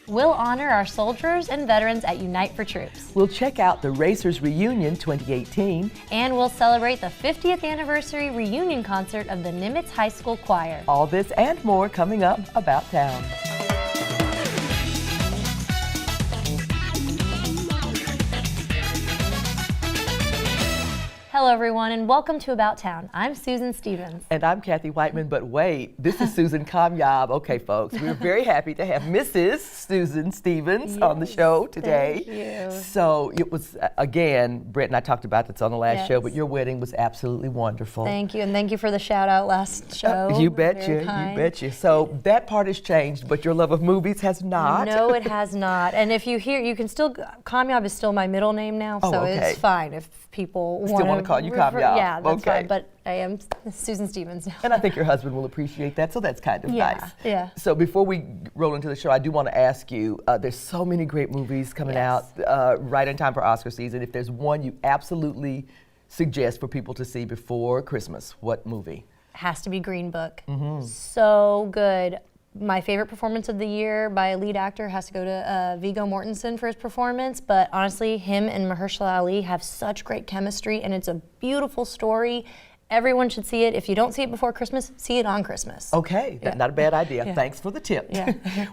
We'll honor our soldiers and veterans at Unite for Troops. We'll check out the Racers Reunion 2018. And we'll celebrate the 50th anniversary reunion concert of the Nimitz High School Choir. All this and more coming up About Town. Hello everyone and welcome to About Town. I'm Susan Stevens. And I'm Kathy Whiteman, but wait, this is Susan Kamyab. Okay folks, we're very happy to have Mrs. Susan Stevens on the show today. Thank you. So it was, again, Brett and I talked about this on the last show, but your wedding was absolutely wonderful. Thank you, and thank you for the shout out last show. You betcha, you betcha. So that part has changed, but your love of movies has not. No, it has not. And if you hear, you can still, Kamyab is still my middle name now, so it's fine if people still want to call you Kamyab. Yeah, that's fine, but I am Susan Stevens now. And I think your husband will appreciate that, so that's kind of nice. Yeah. So before we roll into the show, I do want to ask you, there's so many great movies coming out right in time for Oscar season. If there's one you absolutely suggest for people to see before Christmas, what movie? Has to be Green Book. So good. My favorite performance of the year by a lead actor has to go to Viggo Mortensen for his performance, but honestly, him and Mahershala Ali have such great chemistry, and it's a beautiful story. Everyone should see it. If you don't see it before Christmas, see it on Christmas. Okay, not a bad idea. Thanks for the tip.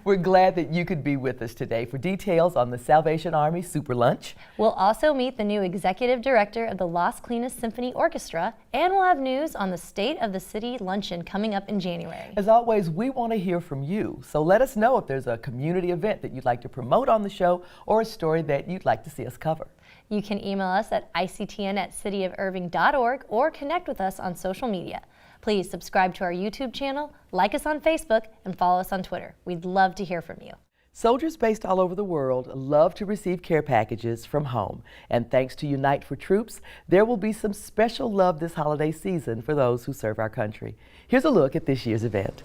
We're glad that you could be with us today. For details on the Salvation Army Super Lunch, we'll also meet the new executive director of the Las Colinas Symphony Orchestra, and we'll have news on the State of the City Luncheon coming up in January. As always, we want to hear from you, so let us know if there's a community event that you'd like to promote on the show or a story that you'd like to see us cover. You can email us at ictn@cityofirving.org or connect with us on social media. Please subscribe to our YouTube channel, like us on Facebook, and follow us on Twitter. We'd love to hear from you. Soldiers based all over the world love to receive care packages from home. And thanks to Unite for Troops, there will be some special love this holiday season for those who serve our country. Here's a look at this year's event.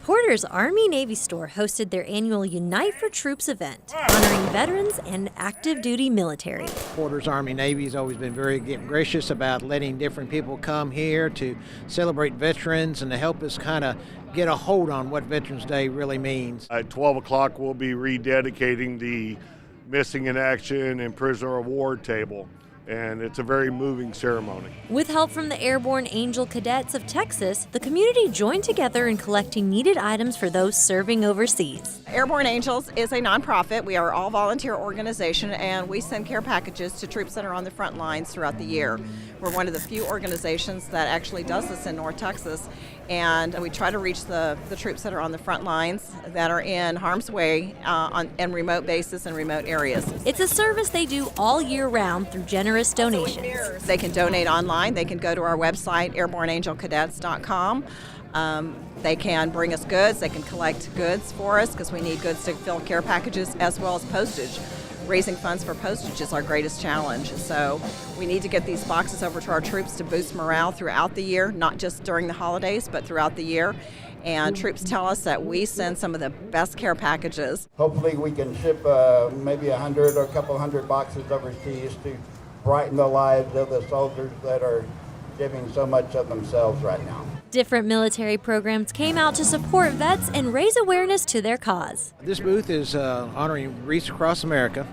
Porter's Army-Navy store hosted their annual Unite for Troops event, honoring veterans and active duty military. Porter's Army-Navy has always been very gracious about letting different people come here to celebrate veterans and to help us kind of get a hold on what Veterans Day really means. At 12 o'clock, we'll be rededicating the Missing in Action and Prisoner of War table, and it's a very moving ceremony. With help from the Airborne Angel Cadets of Texas, the community joined together in collecting needed items for those serving overseas. Airborne Angels is a nonprofit. We are all volunteer organization, and we send care packages to troops that are on the front lines throughout the year. We're one of the few organizations that actually does this in North Texas, and we try to reach the troops that are on the front lines that are in harm's way on remote bases and remote areas. It's a service they do all year round through generous donations. They can donate online. They can go to our website, airborneangelcadets.com. They can bring us goods. They can collect goods for us because we need goods to fill care packages as well as postage. Raising funds for postage is our greatest challenge. So we need to get these boxes over to our troops to boost morale throughout the year, not just during the holidays, but throughout the year. And troops tell us that we send some of the best care packages. Hopefully we can ship maybe 100 or a couple hundred boxes overseas to brighten the lives of the soldiers that are giving so much of themselves right now. Different military programs came out to support vets and raise awareness to their cause. This booth is honoring Wreaths Across America.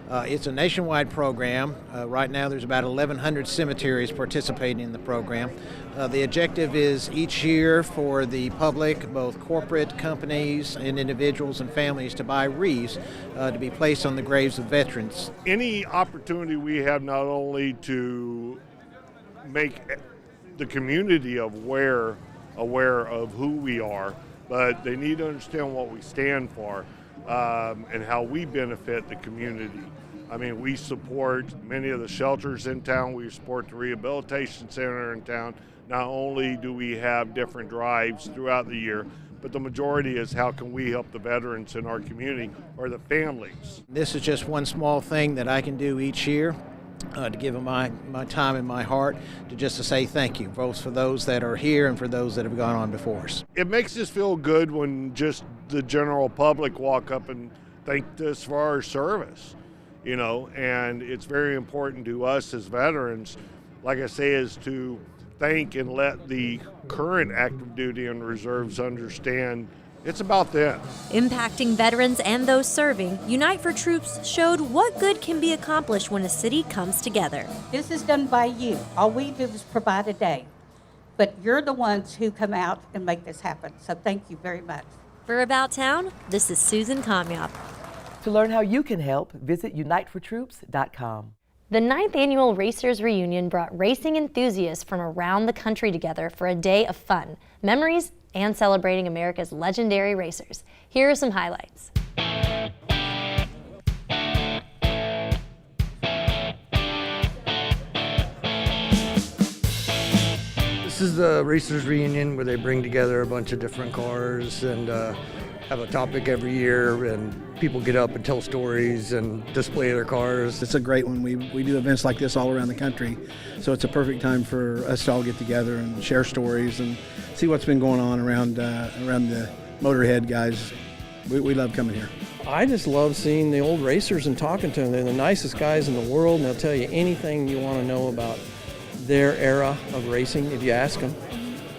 It's a nationwide program. Right now there's about 1,100 cemeteries participating in the program. The objective is each year for the public, both corporate companies and individuals and families, to buy wreaths to be placed on the graves of veterans. Any opportunity we have not only to make the community aware of who we are, but they need to understand what we stand for and how we benefit the community. I mean, we support many of the shelters in town. We support the rehabilitation center in town. Not only do we have different drives throughout the year, but the majority is how can we help the veterans in our community or the families. This is just one small thing that I can do each year. To give them my time and my heart to say thank you, both for those that are here and for those that have gone on before us. It makes us feel good when just the general public walk up and thank us for our service, and it's very important to us as veterans, like I say, is to thank and let the current active duty and reserves understand It's about them. Impacting veterans and those serving, Unite for Troops showed what good can be accomplished when a city comes together. This is done by you. All we do is provide a day. But you're the ones who come out and make this happen. So thank you very much. For About Town, this is Susan Kamyap. To learn how you can help, visit unitefortroops.com. The 9th annual Racers Reunion brought racing enthusiasts from around the country together for a day of fun, memories, and celebrating America's legendary racers. Here are some highlights. This is the Racers Reunion where they bring together a bunch of different cars and have a topic every year, and people get up and tell stories and display their cars. It's a great one. We do events like this all around the country, so it's a perfect time for us to all get together and share stories and see what's been going on around the Motorhead guys. We love coming here. I just love seeing the old racers and talking to them. They're the nicest guys in the world, and they'll tell you anything you want to know about their era of racing if you ask them.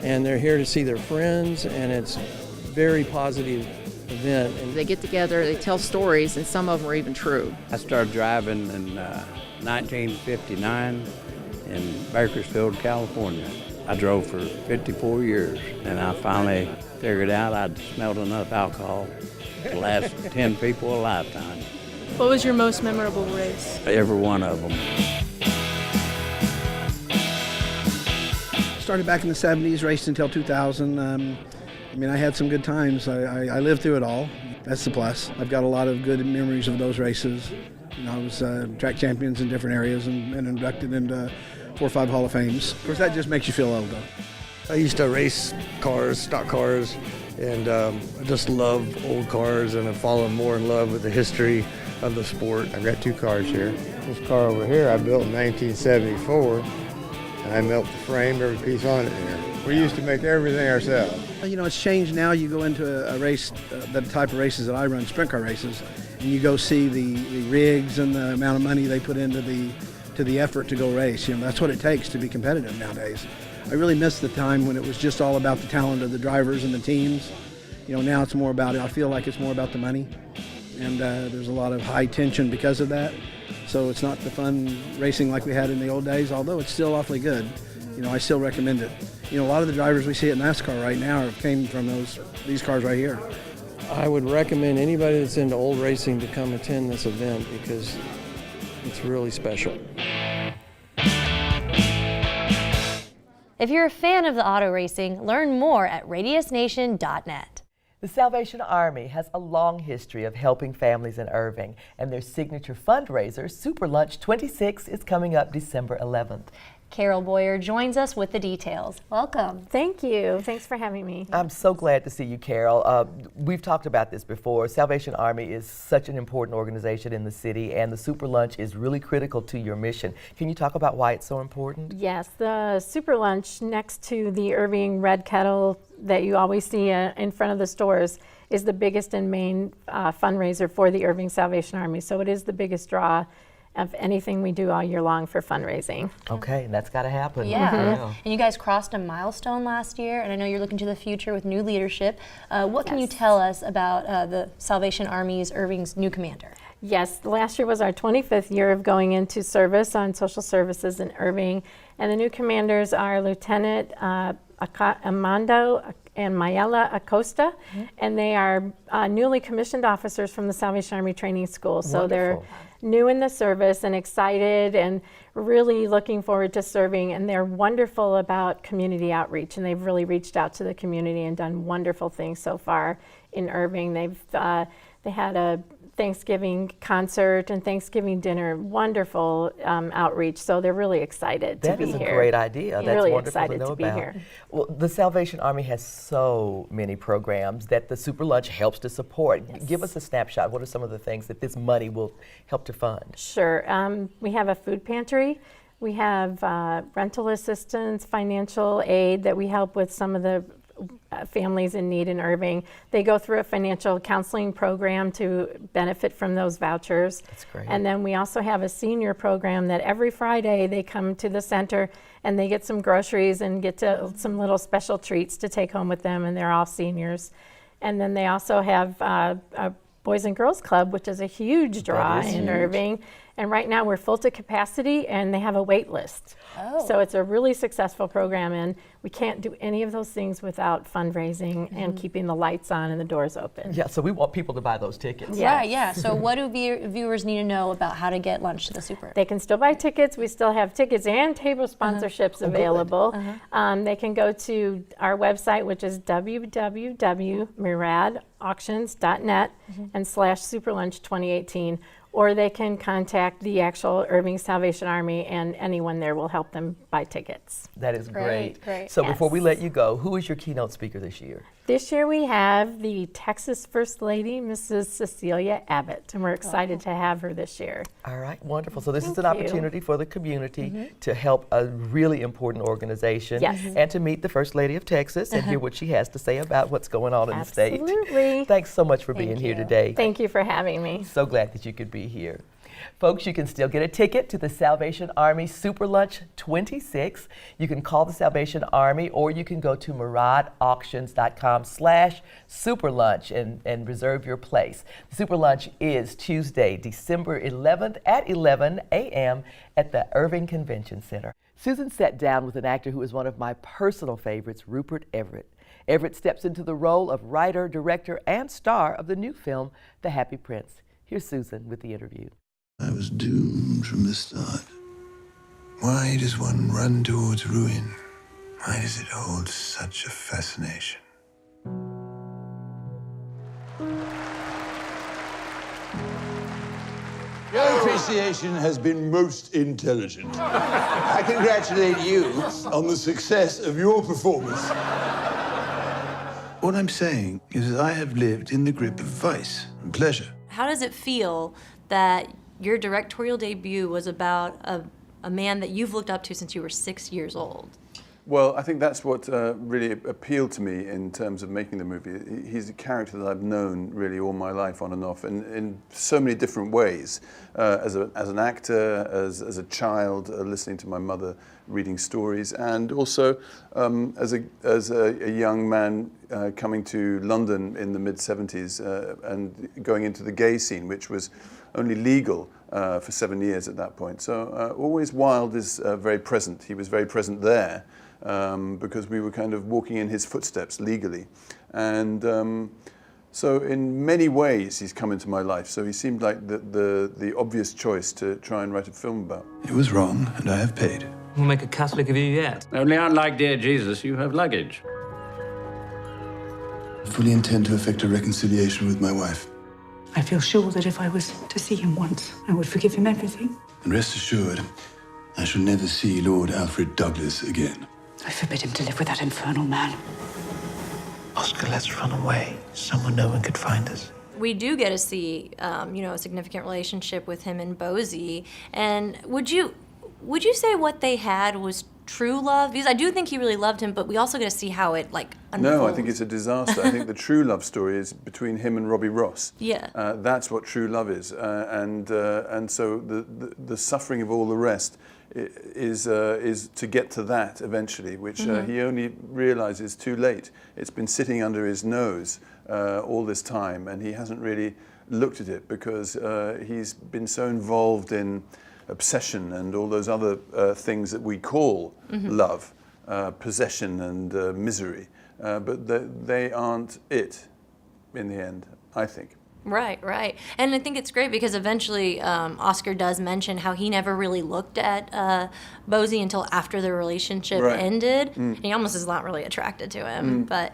And they're here to see their friends, and it's a very positive event. And they get together, they tell stories, and some of them are even true. I started driving in 1959 in Bakersfield, California. I drove for 54 years, and I finally figured out I'd smelled enough alcohol to last 10 people a lifetime. What was your most memorable race? Every one of them. Started back in the 70s, raced until 2000. I had some good times. I lived through it all. That's the plus. I've got a lot of good memories of those races. I was track champions in different areas and inducted into 4 or 5 Hall of Fames. Of course, that just makes you feel old, though. I used to race cars, stock cars, and I just love old cars, and I've fallen more in love with the history of the sport. I've got 2 cars here. This car over here I built in 1974, and I built the frame, every piece on it here. We used to make everything ourselves. It's changed now. You go into a race, the type of races that I run, sprint car races, and you go see the rigs and the amount of money they put into the effort to go race. That's what it takes to be competitive nowadays. I really miss the time when it was just all about the talent of the drivers and the teams. Now it's more about it. I feel like it's more about the money, and there's a lot of high tension because of that. So it's not the fun racing like we had in the old days, although it's still awfully good. I still recommend it. A lot of the drivers we see at NASCAR right now came from these cars right here. I would recommend anybody that's into old racing to come attend this event because it's really special. If you're a fan of the auto racing, learn more at radiusnation.net. The Salvation Army has a long history of helping families in Irving, and their signature fundraiser, Super Lunch 26, is coming up December 11th. Carol Boyer joins us with the details. Welcome. Thank you. Thanks for having me. I'm so glad to see you, Carol. We've talked about this before. Salvation Army is such an important organization in the city, and the Super Lunch is really critical to your mission. Can you talk about why it's so important? Yes, the Super Lunch next to the Irving Red Kettle that you always see in front of the stores is the biggest and main fundraiser for the Irving Salvation Army. So it is the biggest draw of anything we do all year long for fundraising. Okay, and that's got to happen. Yeah. And you guys crossed a milestone last year, and I know you're looking to the future with new leadership. What can you tell us about the Salvation Army's Irving's new commander? Yes, last year was our 25th year of going into service on social services in Irving, and the new commanders are Lieutenant Amando and Mayela Acosta, and they are newly commissioned officers from the Salvation Army Training School. So they're new in the service and excited and really looking forward to serving, and they're wonderful about community outreach, and they've really reached out to the community and done wonderful things so far in Irving. They had a Thanksgiving concert and Thanksgiving dinner, wonderful outreach, so they're really excited to be here. That is a great idea. That's really wonderful excited to know to be about. here. Well, the Salvation Army has so many programs that the Super Lunch helps to support. Yes. Give us a snapshot. What are some of the things that this money will help to fund? Sure. We have a food pantry. We have rental assistance, financial aid that we help with some of the families in need in Irving. They go through a financial counseling program to benefit from those vouchers. That's great. And then we also have a senior program that every Friday they come to the center and they get some groceries and get some little special treats to take home with them, and they're all seniors. And then they also have a Boys and Girls Club, which is a huge draw in huge. Irving. And right now we're full to capacity and they have a wait list. So it's a really successful program, and we can't do any of those things without fundraising and keeping the lights on and the doors open. Yeah, so we want people to buy those tickets. Yeah, yeah. So what do viewers need to know about how to get lunch to the Super? They can still buy tickets. We still have tickets and table sponsorships available. They can go to our website, which is www.muradauctions.net and /Superlunch 2018. Or they can contact the actual Irving Salvation Army, and anyone there will help them buy tickets. That is great. Great. So before we let you go, who is your keynote speaker this year? This year we have the Texas First Lady, Mrs. Cecilia Abbott, and we're excited to have her this year. All right, wonderful. So this is an Thank you. opportunity for the community to help a really important organization and to meet the First Lady of Texas and hear what she has to say about what's going on in the state. Absolutely. Thanks so much for being here today. Thank you for having me. So glad that you could be here. Folks, you can still get a ticket to the Salvation Army Super Lunch 26. You can call the Salvation Army, or you can go to muradauctions.com/superlunch and reserve your place. The Super Lunch is Tuesday, December 11th at 11 a.m. at the Irving Convention Center. Susan sat down with an actor who is one of my personal favorites, Rupert Everett. Everett steps into the role of writer, director, and star of the new film, The Happy Prince. Here's Susan with the interview. I was doomed from the start. Why does one run towards ruin? Why does it hold such a fascination? Your appreciation has been most intelligent. I congratulate you on the success of your performance. What I'm saying is that I have lived in the grip of vice and pleasure. How does it feel that your directorial debut was about a man that you've looked up to since you were 6 years old? Well, I think that's what really appealed to me in terms of making the movie. He's a character that I've known really all my life, on and off, and in so many different ways. As an actor, as a child, listening to my mother reading stories, and also as a young man coming to London in the mid-70s and going into the gay scene, which was only legal for 7 years at that point. So always Wilde is very present. He was very present there because we were kind of walking in his footsteps legally. And so in many ways he's come into my life. So he seemed like the obvious choice to try and write a film about. It was wrong, and I have paid. We'll make a Catholic of you yet. Only unlike dear Jesus, you have luggage. I fully intend to effect a reconciliation with my wife. I feel sure that if I was to see him once, I would forgive him everything. And rest assured, I shall never see Lord Alfred Douglas again. I forbid him to live with that infernal man. Oscar, let's run away. Somewhere no one could find us. We do get to see, a significant relationship with him and Bosie. And would you say what they had was true love? Because I do think he really loved him, but we also get to see how it unfolds. No, I think it's a disaster. I think the true love story is between him and Robbie Ross. Yeah. That's what true love is, and so the suffering of all the rest is to get to that eventually, which he only realizes too late. It's been sitting under his nose all this time, and he hasn't really looked at it because he's been so involved in obsession and all those other things that we call love, possession and misery, but they aren't it in the end, I think. Right. And I think it's great because eventually Oscar does mention how he never really looked at Bosie until after the relationship ended. And he almost is not really attracted to him. But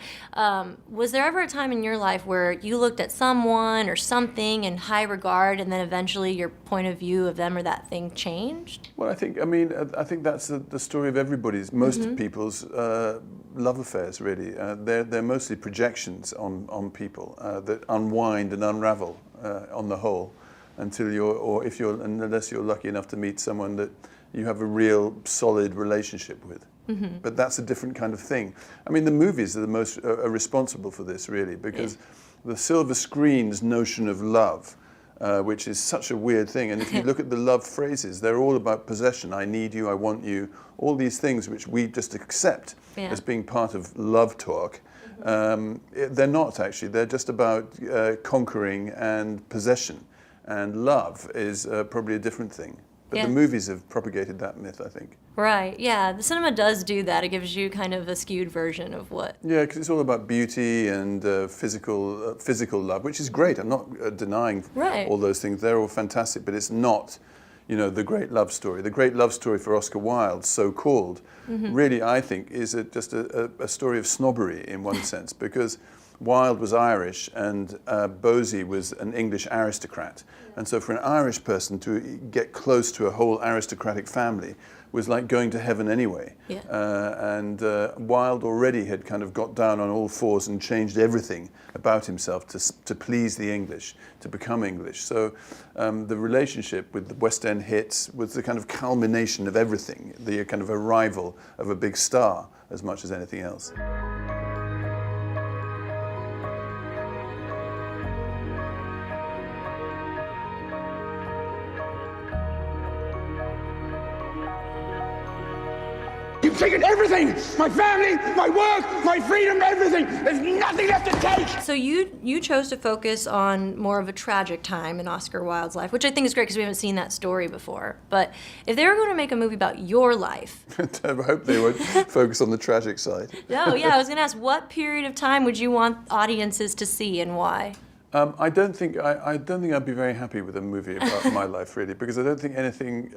was there ever a time in your life where you looked at someone or something in high regard and then eventually your point of view of them or that thing changed? Well, I think that's the story of everybody's, most people's love affairs, really. They're mostly projections on people that unwind and unravel on the whole until unless you're lucky enough to meet someone that you have a real solid relationship with. But that's a different kind of thing. I mean, the movies are the most are responsible for this, really, because the silver screen's notion of love, which is such a weird thing. And if you look at the love phrases, they're all about possession. I need you, I want you, all these things which we just accept as being part of love talk. They're not actually. They're just about conquering and possession. And love is probably a different thing. But Yeah. the movies have propagated that myth, I think. Right, yeah, the cinema does do that. It gives you kind of a skewed version of what. Yeah, because it's all about beauty and physical love, which is great. I'm not denying Right. all those things. They're all fantastic, but it's not, the great love story. The great love story for Oscar Wilde, so-called, really, I think, is just a story of snobbery in one sense, because Wilde was Irish and Bosie was an English aristocrat. And so for an Irish person to get close to a whole aristocratic family was like going to heaven anyway. Yeah. And Wilde already had kind of got down on all fours and changed everything about himself to please the English, to become English. So the relationship with the West End hits was the kind of culmination of everything, the kind of arrival of a big star as much as anything else. You've taken everything! My family, my work, my freedom, everything! There's nothing left to take! So you chose to focus on more of a tragic time in Oscar Wilde's life, which I think is great because we haven't seen that story before. But if they were going to make a movie about your life... I hope they would focus on the tragic side. No, yeah, I was going to ask, what period of time would you want audiences to see and why? I don't think I'd be very happy with a movie about my life, really, because I don't think anything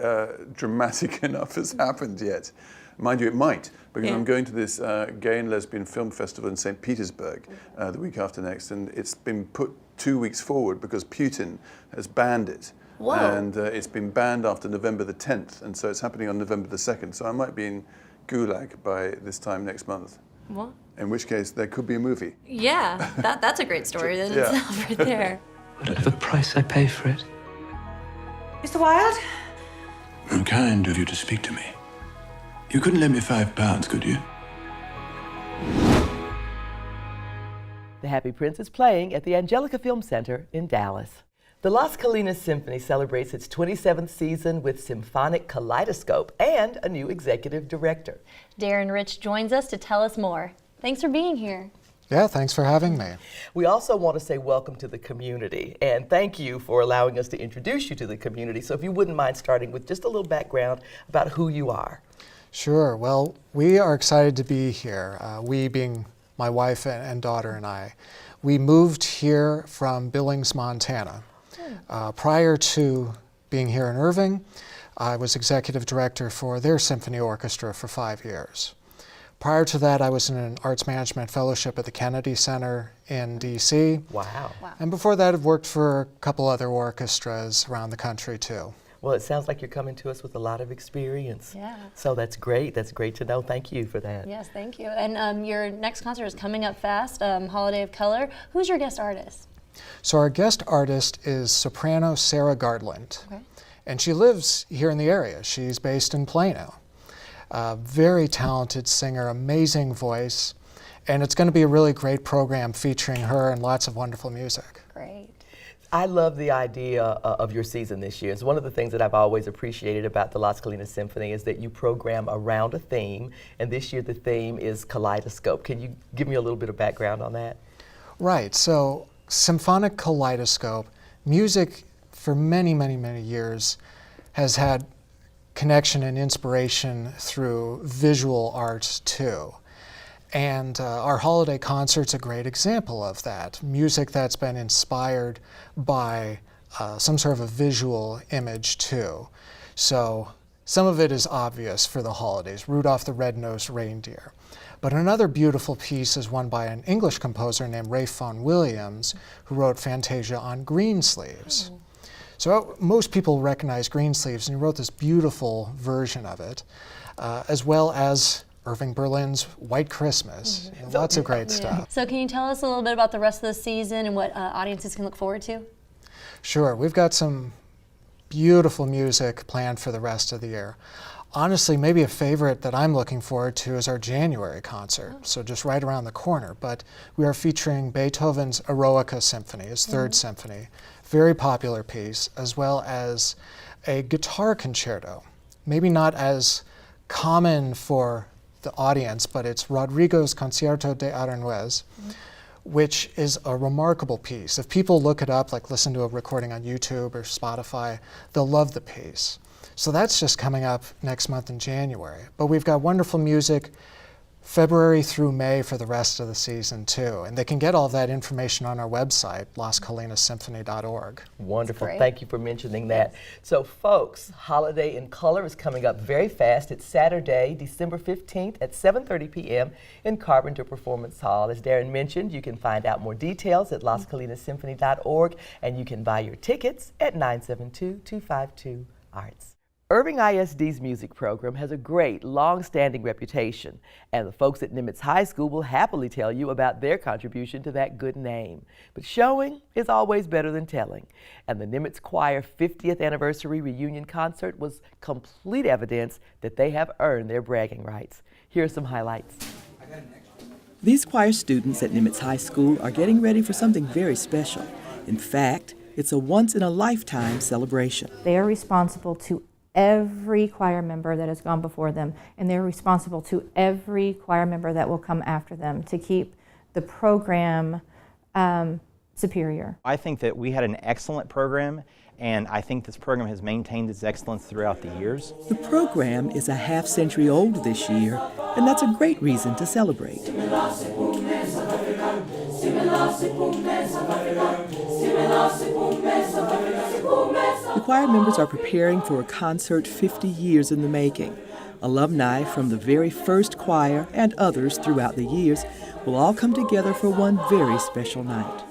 dramatic enough has happened yet. Mind you, it might, because I'm going to this gay and lesbian film festival in St. Petersburg the week after next, and it's been put 2 weeks forward because Putin has banned it. Whoa. And it's been banned after November the 10th, and so it's happening on November the 2nd. So I might be in Gulag by this time next month. What? In which case, there could be a movie. Yeah, that's a great story in itself right there. Whatever price I pay for it. Mr. Wilde? How kind of you to speak to me. You couldn't lend me £5, could you? The Happy Prince is playing at the Angelica Film Center in Dallas. The Las Colinas Symphony celebrates its 27th season with symphonic kaleidoscope and a new executive director. Darren Rich joins us to tell us more. Thanks for being here. Yeah, thanks for having me. We also want to say welcome to the community and thank you for allowing us to introduce you to the community. So if you wouldn't mind starting with just a little background about who you are. Sure. Well, we are excited to be here. We being my wife and daughter and I. We moved here from Billings, Montana. Prior to being here in Irving, I was executive director for their symphony orchestra for 5 years. Prior to that, I was in an arts management fellowship at the Kennedy Center in DC. Wow. And before that, I've worked for a couple other orchestras around the country too. Well, it sounds like you're coming to us with a lot of experience. Yeah. So that's great. That's great to know. Thank you for that. Yes, thank you. And your next concert is coming up fast, Holiday of Color. Who's your guest artist? So our guest artist is soprano Sarah Gardland. Okay. And she lives here in the area. She's based in Plano. Very talented singer, amazing voice. And it's going to be a really great program featuring her and lots of wonderful music. Great. I love the idea of your season this year. It's one of the things that I've always appreciated about the Las Colinas Symphony is that you program around a theme, and this year the theme is kaleidoscope. Can you give me a little bit of background on that? Right, so symphonic kaleidoscope, music for many, many, many years has had connection and inspiration through visual arts too. And our holiday concert's a great example of that. Music that's been inspired by some sort of a visual image too. So some of it is obvious for the holidays, Rudolph the Red-Nosed Reindeer. But another beautiful piece is one by an English composer named Ralph Vaughan Williams, who wrote Fantasia on green sleeves. So most people recognize green sleeves, and he wrote this beautiful version of it, as well as Irving Berlin's White Christmas. Lots of great stuff. So can you tell us a little bit about the rest of the season and what audiences can look forward to? Sure, we've got some beautiful music planned for the rest of the year. Honestly, maybe a favorite that I'm looking forward to is our January concert, so just right around the corner. But we are featuring Beethoven's Eroica Symphony, his third symphony, very popular piece, as well as a guitar concerto. Maybe not as common for the audience, but it's Rodrigo's Concierto de Aranjuez, which is a remarkable piece. If people look it up, like listen to a recording on YouTube or Spotify, they'll love the piece. So that's just coming up next month in January. But we've got wonderful music February through May for the rest of the season too. And they can get all that information on our website, lascolinas.org. Wonderful. Thank you for mentioning that. So folks, Holiday in Color is coming up very fast. It's Saturday, December 15th at 7:30 p.m. in Carpenter Performance Hall. As Darren mentioned, you can find out more details at lascolinasymphony.org, and you can buy your tickets at 972-252-ARTS. Irving ISD's music program has a great, long-standing reputation, and the folks at Nimitz High School will happily tell you about their contribution to that good name. But showing is always better than telling, and the Nimitz Choir 50th Anniversary Reunion Concert was complete evidence that they have earned their bragging rights. Here are some highlights. These choir students at Nimitz High School are getting ready for something very special. In fact, it's a once-in-a-lifetime celebration. They are responsible to every choir member that has gone before them, and they're responsible to every choir member that will come after them to keep the program superior. I think that we had an excellent program, and I think this program has maintained its excellence throughout the years. The program is a half-century old this year, and that's a great reason to celebrate. The choir members are preparing for a concert 50 years in the making. Alumni from the very first choir and others throughout the years will all come together for one very special night.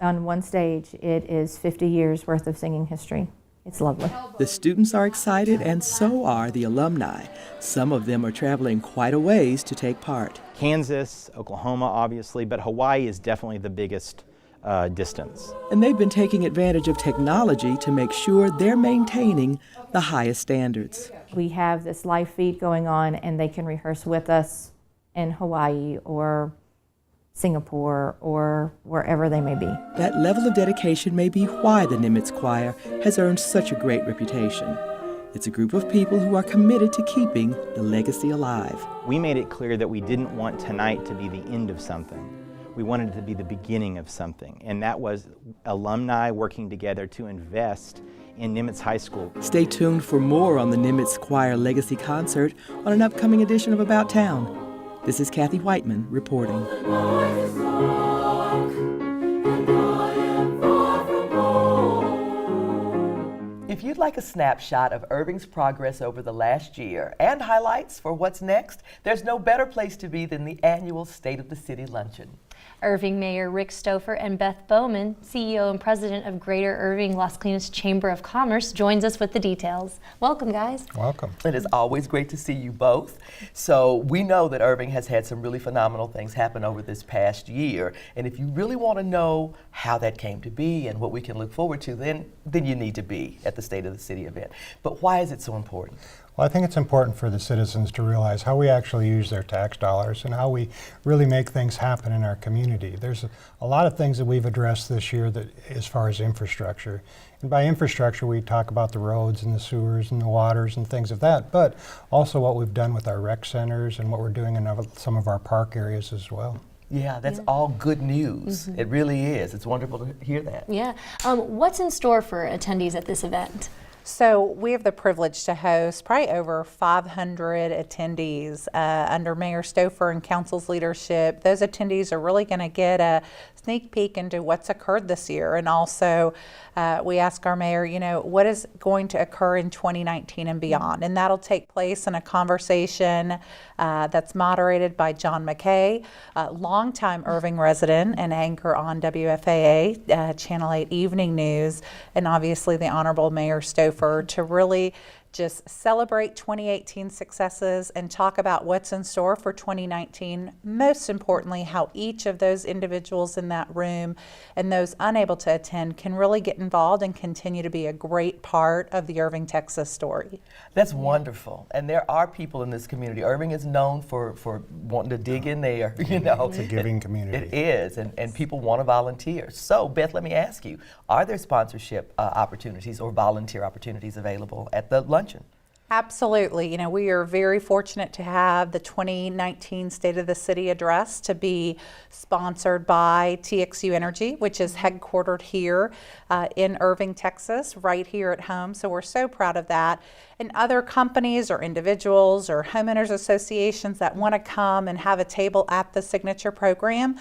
On one stage, it is 50 years worth of singing history. It's lovely. The students are excited, and so are the alumni. Some of them are traveling quite a ways to take part. Kansas, Oklahoma, obviously, but Hawaii is definitely the biggest distance. And they've been taking advantage of technology to make sure they're maintaining the highest standards. We have this live feed going on, and they can rehearse with us in Hawaii or Singapore or wherever they may be. That level of dedication may be why the Nimitz Choir has earned such a great reputation. It's a group of people who are committed to keeping the legacy alive. We made it clear that we didn't want tonight to be the end of something. We wanted it to be the beginning of something, and that was alumni working together to invest in Nimitz High School. Stay tuned for more on the Nimitz Choir Legacy Concert on an upcoming edition of About Town. This is Kathy Whiteman reporting. If you'd like a snapshot of Irving's progress over the last year and highlights for what's next, there's no better place to be than the annual State of the City Luncheon. Irving Mayor Rick Stouffer and Beth Bowman, CEO and President of Greater Irving Las Colinas Chamber of Commerce, joins us with the details. Welcome, guys. Welcome. It is always great to see you both. So we know that Irving has had some really phenomenal things happen over this past year, and if you really want to know how that came to be and what we can look forward to, then you need to be at the State of the City event. But why is it so important? Well, I think it's important for the citizens to realize how we actually use their tax dollars and how we really make things happen in our community. There's a lot of things that we've addressed this year that, as far as infrastructure. And by infrastructure, we talk about the roads and the sewers and the waters and things of that, but also what we've done with our rec centers and what we're doing in some of our park areas as well. Yeah, that's all good news. Mm-hmm. It really is. It's wonderful to hear that. Yeah. What's in store for attendees at this event? So we have the privilege to host probably over 500 attendees under Mayor Stouffer and Council's leadership. Those attendees are really going to get a sneak peek into what's occurred this year, and also we ask our mayor, what is going to occur in 2019 and beyond, and that'll take place in a conversation that's moderated by John McKay, a longtime Irving resident and anchor on WFAA, Channel 8 Evening News, and obviously the Honorable Mayor Stouffer, to really just celebrate 2018 successes and talk about what's in store for 2019. Most importantly, how each of those individuals in that room and those unable to attend can really get involved and continue to be a great part of the Irving, Texas story. That's wonderful. And there are people in this community. Irving is known for wanting to dig in there, you know. It's a giving community. It is, and people want to volunteer. So, Beth, let me ask you, are there sponsorship opportunities or volunteer opportunities available at the luncheon? Absolutely. You know, we are very fortunate to have the 2019 State of the City address to be sponsored by TXU Energy, which is headquartered here in Irving, Texas, right here at home. So we're so proud of that. And other companies or individuals or homeowners associations that want to come and have a table at the signature program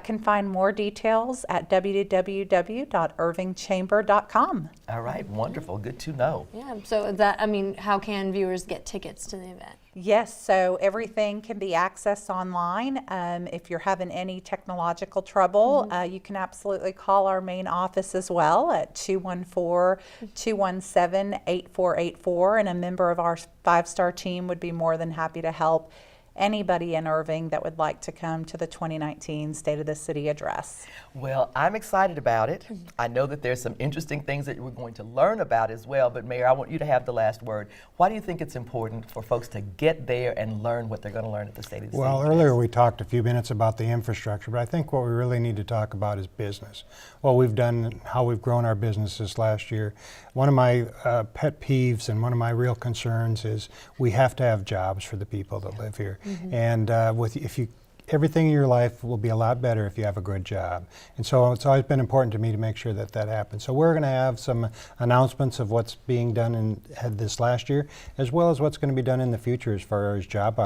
can find more details at www.irvingchamber.com. All right, wonderful. Good to know. Yeah, so that, I mean, how can viewers get tickets to the event? Yes, so everything can be accessed online. If you're having any technological trouble, you can absolutely call our main office as well at 214-217-8484, and a member of our 5-star team would be more than happy to help anybody in Irving that would like to come to the 2019 State of the City address. Well, I'm excited about it. I know that there's some interesting things that we're going to learn about as well, but Mayor, I want you to have the last word. Why do you think it's important for folks to get there and learn what they're going to learn at the State of the City? Well, earlier we talked a few minutes about the infrastructure, but I think what we really need to talk about is business. What we've done, how we've grown our businesses last year. One of my pet peeves and one of my real concerns is we have to have jobs for the people that live here. And everything in your life will be a lot better if you have a good job. And so it's always been important to me to make sure that that happens. So we're going to have some announcements of what's being done this last year, as well as what's going to be done in the future as far as job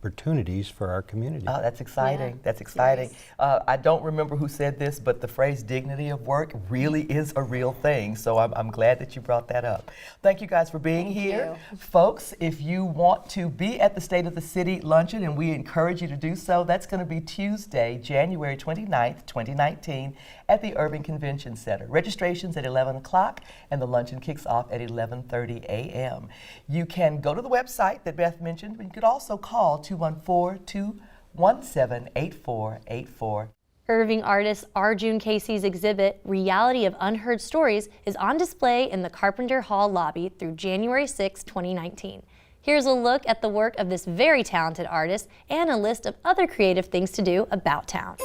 opportunities for our community. Oh, that's exciting. Yeah. That's exciting. I don't remember who said this, but the phrase dignity of work really is a real thing. So I'm glad that you brought that up. Thank you guys for being here. Folks, if you want to be at the State of the City luncheon, and we encourage you to do so, that's going to be Tuesday, January 29th, 2019 at the Irving Convention Center. Registration's at 11 o'clock and the luncheon kicks off at 11:30 a.m. You can go to the website that Beth mentioned, but you could also call 214-217-8484. Erving Artists' Arjun Casey's exhibit, Reality of Unheard Stories, is on display in the Carpenter Hall lobby through January 6, 2019. Here's a look at the work of this very talented artist and a list of other creative things to do about town.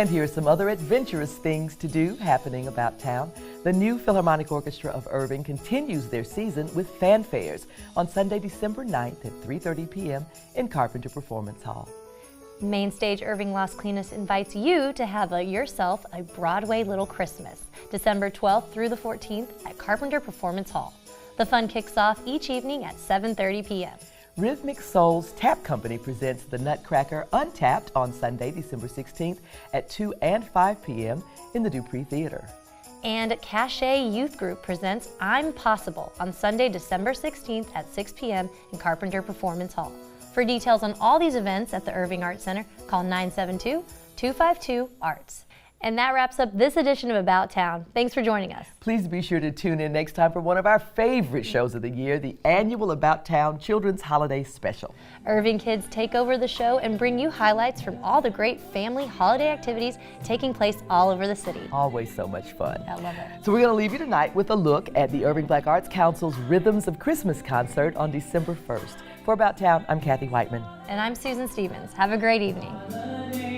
And here are some other adventurous things to do happening about town. The new Philharmonic Orchestra of Irving continues their season with fanfares on Sunday, December 9th at 3:30 p.m. in Carpenter Performance Hall. Main Stage Irving Las Colinas invites you to have yourself a Broadway Little Christmas, December 12th through the 14th at Carpenter Performance Hall. The fun kicks off each evening at 7:30 p.m. Rhythmic Soul's Tap Company presents the Nutcracker Untapped on Sunday, December 16th at 2 and 5 p.m. in the Dupree Theater. And Cachet Youth Group presents I'm Possible on Sunday, December 16th at 6 p.m. in Carpenter Performance Hall. For details on all these events at the Erving Arts Center, call 972-252-ARTS. And that wraps up this edition of About Town. Thanks for joining us. Please be sure to tune in next time for one of our favorite shows of the year, the annual About Town Children's Holiday Special. Irving Kids take over the show and bring you highlights from all the great family holiday activities taking place all over the city. Always so much fun. I love it. So we're going to leave you tonight with a look at the Irving Black Arts Council's Rhythms of Christmas concert on December 1st. For About Town, I'm Kathy Whiteman. And I'm Susan Stevens. Have a great evening.